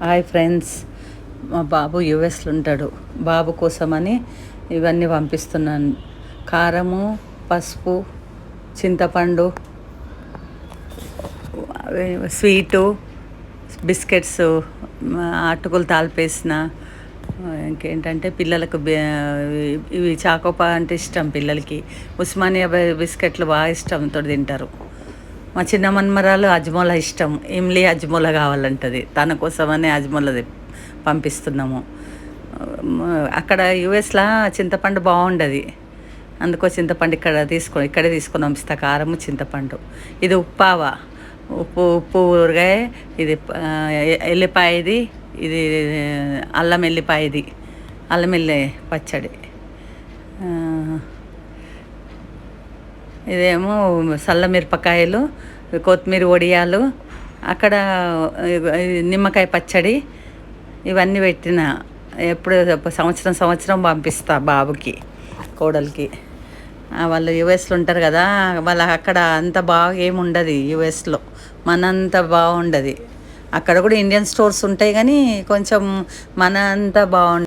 Hi friends, మా బాబు యుఎస్లో ఉంటాడు. బాబు కోసమని ఇవన్నీ పంపిస్తున్నాను. కారము, పసుపు, చింతపండు, స్వీటు, బిస్కెట్స్, అటుకులు తాల్పేసిన, ఇంకేంటంటే పిల్లలకు ఇవి చాకోపా అంటే ఇష్టం పిల్లలకి. ఉస్మానియా బిస్కెట్లు బాగా ఇష్టంతో తింటారు. మా చిన్న మన్మరాలు అజ్మోలా ఇష్టం, ఇమ్లీ అజ్మోలా కావాలంటది. తన కోసమని అజ్మోలా పంపిస్తున్నాము. అక్కడ యుఎస్లో చింతపండు బాగుండదు, అందుకో చింతపండు ఇక్కడే తీసుకొని పంపిస్తా. కారము, చింతపండు. ఇది ఉప్పావ, ఉప్పు ఊరగాయ, ఇది ఎల్లిపాయది, ఇది అల్లం ఎల్లిపాయది, అల్లం ఎల్లి పచ్చడి. ఇదేమో సల్ల మిరపకాయలు, కొత్తిమీర వడియాలు, అక్కడ నిమ్మకాయ పచ్చడి. ఇవన్నీ పెట్టిన ఎప్పుడు సంవత్సరం పంపిస్తా బాబుకి, కోడలికి. వాళ్ళు యుఎస్లో ఉంటారు కదా, వాళ్ళ అక్కడ అంత బాగా ఏముండదు యుఎస్లో, మనంత బాగుండదు. అక్కడ కూడా ఇండియన్ స్టోర్స్ ఉంటాయి కానీ కొంచెం మన అంత బాగుండదు.